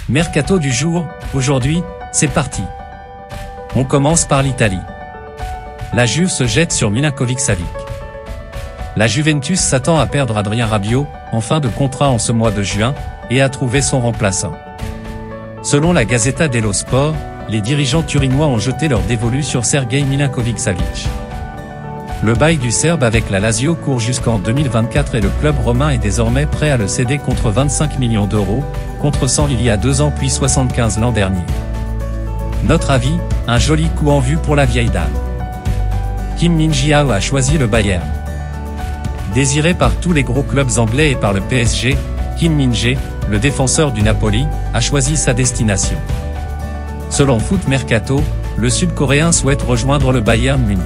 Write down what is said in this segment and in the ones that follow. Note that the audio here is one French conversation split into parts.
Mercato du jour, aujourd'hui, c'est parti. On commence par l'Italie. La Juve se jette sur Milinkovic-Savic. La Juventus s'attend à perdre Adrien Rabiot, en fin de contrat en ce mois de juin, et à trouver son remplaçant. Selon la Gazzetta dello Sport, les dirigeants turinois ont jeté leur dévolu sur Sergej Milinkovic-Savic. Le bail du Serbe avec la Lazio court jusqu'en 2024 et le club romain est désormais prêt à le céder contre 25 millions d'euros, contre 100 il y a 2 ans puis 75 l'an dernier. Notre avis, un joli coup en vue pour la vieille dame. Kim Min-jae a choisi le Bayern. Désiré par tous les gros clubs anglais et par le PSG, Kim Min-jae, le défenseur du Napoli, a choisi sa destination. Selon Foot Mercato, le Sud-Coréen souhaite rejoindre le Bayern Munich.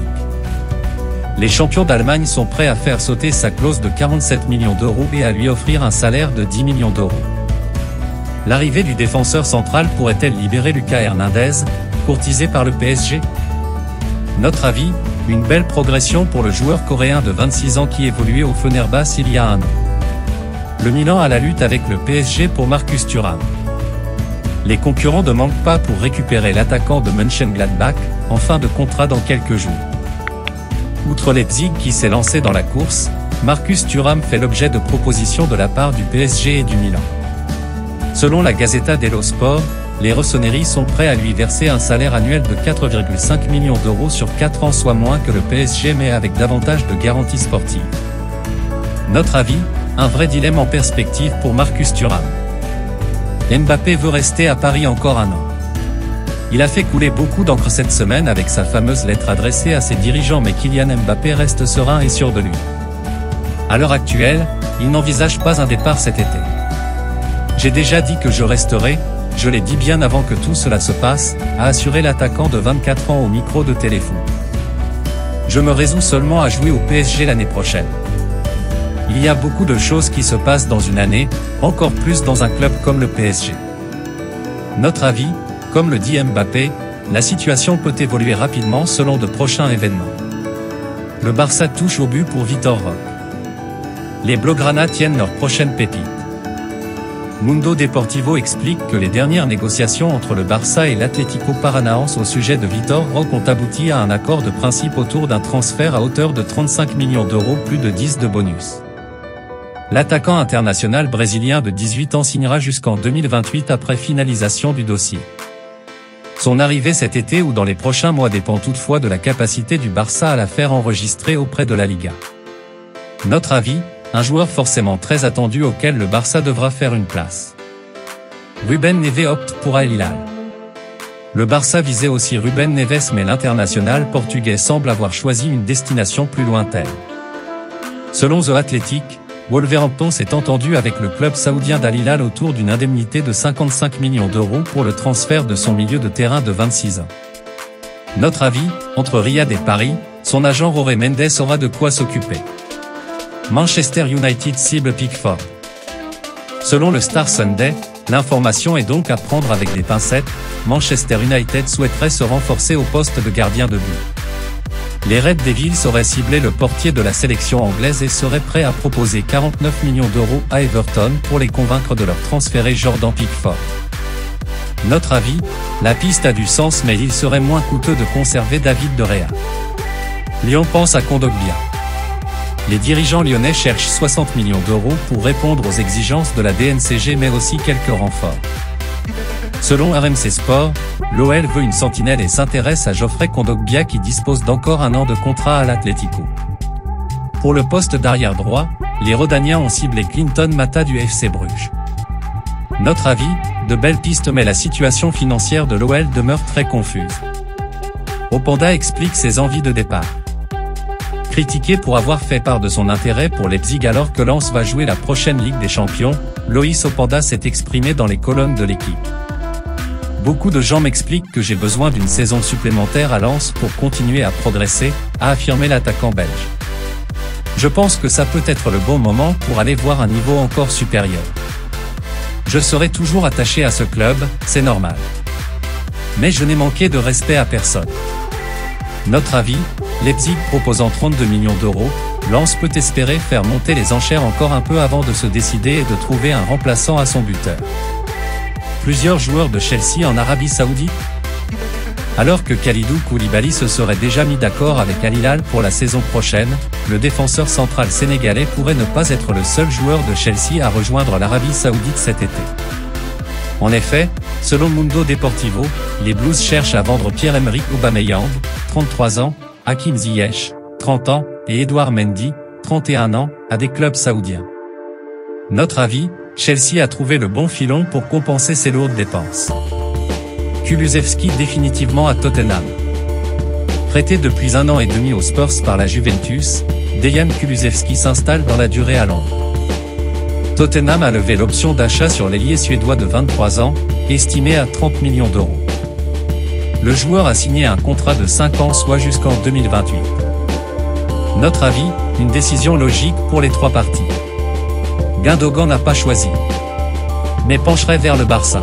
Les champions d'Allemagne sont prêts à faire sauter sa clause de 47 millions d'euros et à lui offrir un salaire de 10 millions d'euros. L'arrivée du défenseur central pourrait-elle libérer Lucas Hernandez, courtisé par le PSG? Notre avis, une belle progression pour le joueur coréen de 26 ans qui évoluait au Fenerbahçe il y a 1 an. Le Milan a la lutte avec le PSG pour Marcus Thuram. Les concurrents ne manquent pas pour récupérer l'attaquant de Mönchengladbach, en fin de contrat dans quelques jours. Outre Leipzig qui s'est lancé dans la course, Marcus Thuram fait l'objet de propositions de la part du PSG et du Milan. Selon la Gazzetta dello Sport, les Rossoneri sont prêts à lui verser un salaire annuel de 4,5 millions d'euros sur 4 ans, soit moins que le PSG mais avec davantage de garanties sportives. Notre avis, un vrai dilemme en perspective pour Marcus Thuram. Mbappé veut rester à Paris encore 1 an. Il a fait couler beaucoup d'encre cette semaine avec sa fameuse lettre adressée à ses dirigeants, mais Kylian Mbappé reste serein et sûr de lui. À l'heure actuelle, il n'envisage pas un départ cet été. J'ai déjà dit que je resterai, je l'ai dit bien avant que tout cela se passe, a assuré l'attaquant de 24 ans au micro de Téléfoot. Je me résous seulement à jouer au PSG l'année prochaine. Il y a beaucoup de choses qui se passent dans une année, encore plus dans un club comme le PSG. Notre avis, comme le dit Mbappé, la situation peut évoluer rapidement selon de prochains événements. Le Barça touche au but pour Vitor Roque. Les Blaugrana tiennent leur prochaine pépite. Mundo Deportivo explique que les dernières négociations entre le Barça et l'Atlético Paranaense au sujet de Vitor Roque ont abouti à un accord de principe autour d'un transfert à hauteur de 35 millions d'euros plus de 10 de bonus. L'attaquant international brésilien de 18 ans signera jusqu'en 2028 après finalisation du dossier. Son arrivée cet été ou dans les prochains mois dépend toutefois de la capacité du Barça à la faire enregistrer auprès de la Liga. Notre avis, un joueur forcément très attendu auquel le Barça devra faire une place. Ruben Neves opte pour Al Hilal. Le Barça visait aussi Ruben Neves mais l'international portugais semble avoir choisi une destination plus lointaine. Selon The Athletic, Wolverhampton s'est entendu avec le club saoudien d'Al Hilal autour d'une indemnité de 55 millions d'euros pour le transfert de son milieu de terrain de 26 ans. Notre avis, entre Riyad et Paris, son agent Jorge Mendes aura de quoi s'occuper. Manchester United cible Pickford. Selon le Star Sunday, l'information est donc à prendre avec des pincettes, Manchester United souhaiterait se renforcer au poste de gardien de but. Les Red Devils auraient ciblé le portier de la sélection anglaise et seraient prêts à proposer 49 millions d'euros à Everton pour les convaincre de leur transférer Jordan Pickford. Notre avis, la piste a du sens mais il serait moins coûteux de conserver David De Gea. Lyon pense à Kondogbia. Les dirigeants lyonnais cherchent 60 millions d'euros pour répondre aux exigences de la DNCG mais aussi quelques renforts. Selon RMC Sport, l'OL veut une sentinelle et s'intéresse à Geoffrey Kondogbia qui dispose d'encore 1 an de contrat à l'Atlético. Pour le poste d'arrière droit, les Rodaniens ont ciblé Clinton Mata du FC Bruges. Notre avis, de belles pistes mais la situation financière de l'OL demeure très confuse. Openda explique ses envies de départ. Critiqué pour avoir fait part de son intérêt pour Leipzig alors que Lens va jouer la prochaine Ligue des Champions, Loïs Openda s'est exprimé dans les colonnes de l'équipe. Beaucoup de gens m'expliquent que j'ai besoin d'une saison supplémentaire à Lens pour continuer à progresser, a affirmé l'attaquant belge. Je pense que ça peut être le bon moment pour aller voir un niveau encore supérieur. Je serai toujours attaché à ce club, c'est normal. Mais je n'ai manqué de respect à personne. Notre avis, Leipzig proposant 32 millions d'euros, Lens peut espérer faire monter les enchères encore un peu avant de se décider et de trouver un remplaçant à son buteur. plusieurs joueurs de Chelsea en Arabie Saoudite? Alors que Kalidou Koulibaly se serait déjà mis d'accord avec Al Hilal pour la saison prochaine, le défenseur central sénégalais pourrait ne pas être le seul joueur de Chelsea à rejoindre l'Arabie Saoudite cet été. En effet, selon Mundo Deportivo, les Blues cherchent à vendre Pierre-Emerick Aubameyang, 33 ans, Hakim Ziyech, 30 ans, et Edouard Mendy, 31 ans, à des clubs saoudiens. Notre avis, Chelsea a trouvé le bon filon pour compenser ses lourdes dépenses. Kulusevski définitivement à Tottenham. Prêté depuis 1 an et demi aux Spurs par la Juventus, Dejan Kulusevski s'installe dans la durée à Londres. Tottenham a levé l'option d'achat sur l'ailier suédois de 23 ans, estimé à 30 millions d'euros. Le joueur a signé un contrat de 5 ans soit jusqu'en 2028. Notre avis, une décision logique pour les trois parties. Gundogan n'a pas choisi, mais pencherait vers le Barça.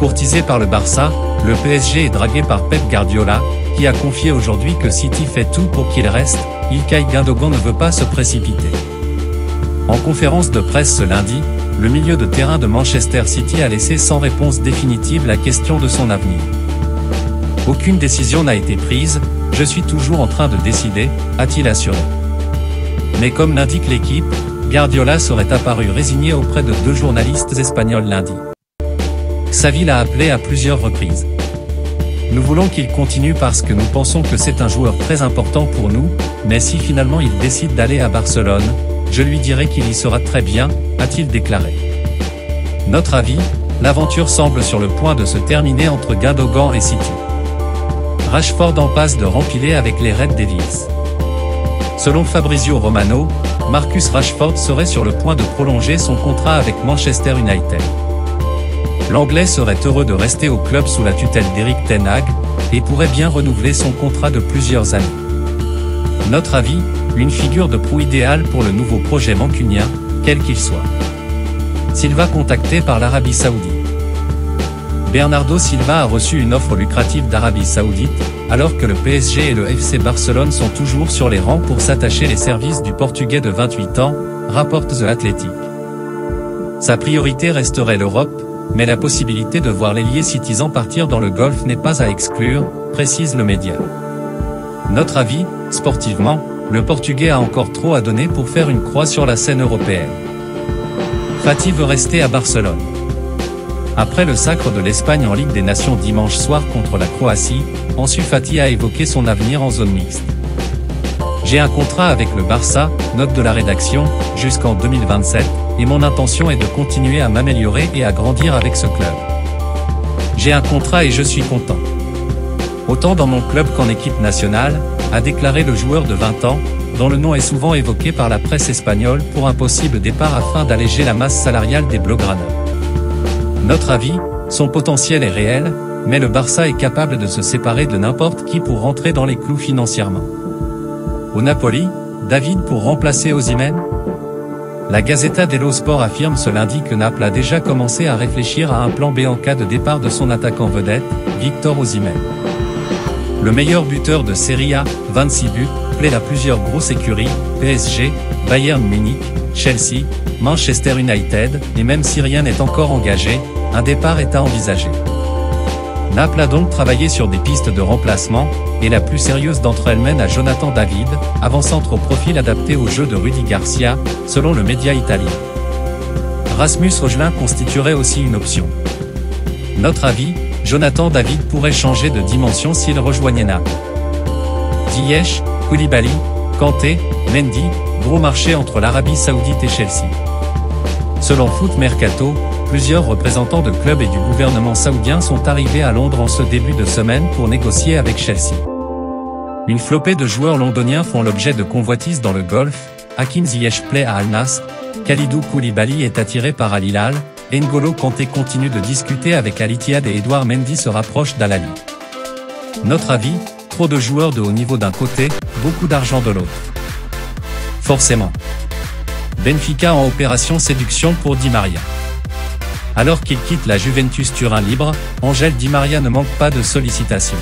Courtisé par le Barça, le PSG est dragué par Pep Guardiola, qui a confié aujourd'hui que City fait tout pour qu'il reste. Ilkay Gundogan ne veut pas se précipiter. En conférence de presse ce lundi, le milieu de terrain de Manchester City a laissé sans réponse définitive la question de son avenir. Aucune décision n'a été prise, je suis toujours en train de décider, a-t-il assuré. Mais comme l'indique l'équipe, Guardiola serait apparu résigné auprès de 2 journalistes espagnols lundi. Xavi l'a appelé à plusieurs reprises. Nous voulons qu'il continue parce que nous pensons que c'est un joueur très important pour nous, mais si finalement il décide d'aller à Barcelone, je lui dirai qu'il y sera très bien, a-t-il déclaré. Notre avis, l'aventure semble sur le point de se terminer entre Gundogan et City. Rashford en passe de rempiler avec les Red Devils. Selon Fabrizio Romano, Marcus Rashford serait sur le point de prolonger son contrat avec Manchester United. L'Anglais serait heureux de rester au club sous la tutelle d'Erik ten Hag, et pourrait bien renouveler son contrat de plusieurs années. Notre avis, une figure de proue idéale pour le nouveau projet mancunien, quel qu'il soit. Silva contacté par l'Arabie Saoudite. Bernardo Silva a reçu une offre lucrative d'Arabie Saoudite, alors que le PSG et le FC Barcelone sont toujours sur les rangs pour s'attacher les services du Portugais de 28 ans, rapporte The Athletic. Sa priorité resterait l'Europe, mais la possibilité de voir l'ailier citizen partir dans le Golfe n'est pas à exclure, précise le média. Notre avis, sportivement, le Portugais a encore trop à donner pour faire une croix sur la scène européenne. Fati veut rester à Barcelone. Après le sacre de l'Espagne en Ligue des Nations dimanche soir contre la Croatie, Ansu Fati a évoqué son avenir en zone mixte. J'ai un contrat avec le Barça, note de la rédaction, jusqu'en 2027, et mon intention est de continuer à m'améliorer et à grandir avec ce club. J'ai un contrat et je suis content. Autant dans mon club qu'en équipe nationale, a déclaré le joueur de 20 ans, dont le nom est souvent évoqué par la presse espagnole pour un possible départ afin d'alléger la masse salariale des Blaugrana. Notre avis, son potentiel est réel, mais le Barça est capable de se séparer de n'importe qui pour rentrer dans les clous financièrement. Au Napoli, David pour remplacer Osimhen? La Gazzetta dello Sport affirme ce lundi que Naples a déjà commencé à réfléchir à un plan B en cas de départ de son attaquant vedette, Victor Osimhen. Le meilleur buteur de Serie A, 26 buts, plaît à plusieurs grosses écuries, PSG, Bayern Munich, Chelsea, Manchester United, et même si rien n'est encore engagé, un départ est à envisager. Naples a donc travaillé sur des pistes de remplacement, et la plus sérieuse d'entre elles mène à Jonathan David, avant-centre au profil adapté au jeu de Rudy Garcia, selon le média italien. Rasmus Højlund constituerait aussi une option. Notre avis, Jonathan David pourrait changer de dimension s'il rejoignait Naples. Ziyech, Koulibaly, Kanté, Mendy, gros marché entre l'Arabie Saoudite et Chelsea. Selon Foot Mercato, plusieurs représentants de clubs et du gouvernement saoudien sont arrivés à Londres en ce début de semaine pour négocier avec Chelsea. Une flopée de joueurs londoniens font l'objet de convoitises dans le Golfe. Hakim Ziyech plaît à Al Nassr, Kalidou Koulibaly est attiré par Al Hilal, N'Golo Kanté continue de discuter avec Al Ittihad et Edouard Mendy se rapproche d'Al Ahly. Notre avis, trop de joueurs de haut niveau d'un côté, beaucoup d'argent de l'autre. Forcément. Benfica en opération séduction pour Di Maria. Alors qu'il quitte la Juventus Turin libre, Angel Di Maria ne manque pas de sollicitations.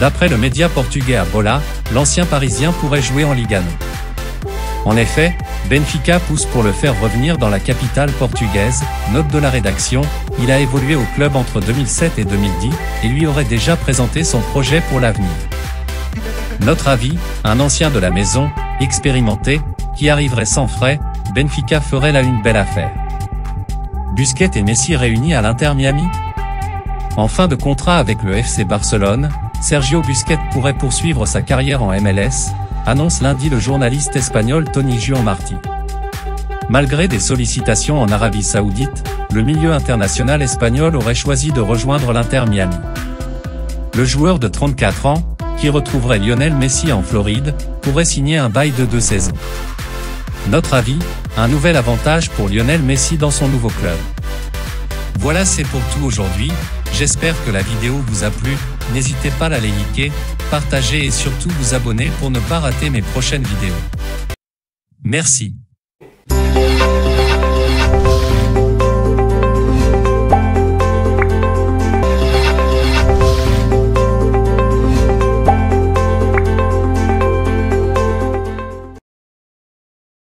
D'après le média portugais A Bola, l'ancien parisien pourrait jouer en Liga 1. En effet, Benfica pousse pour le faire revenir dans la capitale portugaise. Note de la rédaction, il a évolué au club entre 2007 et 2010, et lui aurait déjà présenté son projet pour l'avenir. Notre avis, un ancien de la maison, expérimenté, qui arriverait sans frais, Benfica ferait là une belle affaire. Busquets et Messi réunis à l'Inter Miami? En fin de contrat avec le FC Barcelone, Sergio Busquets pourrait poursuivre sa carrière en MLS, annonce lundi le journaliste espagnol Tony Juan Martí. Malgré des sollicitations en Arabie Saoudite, le milieu international espagnol aurait choisi de rejoindre l'Inter Miami. Le joueur de 34 ans, qui retrouverait Lionel Messi en Floride, pourrait signer un bail de 2 saisons. Notre avis, un nouvel avantage pour Lionel Messi dans son nouveau club. Voilà, c'est pour tout aujourd'hui, j'espère que la vidéo vous a plu, n'hésitez pas à la liker, partager et surtout vous abonner pour ne pas rater mes prochaines vidéos. Merci.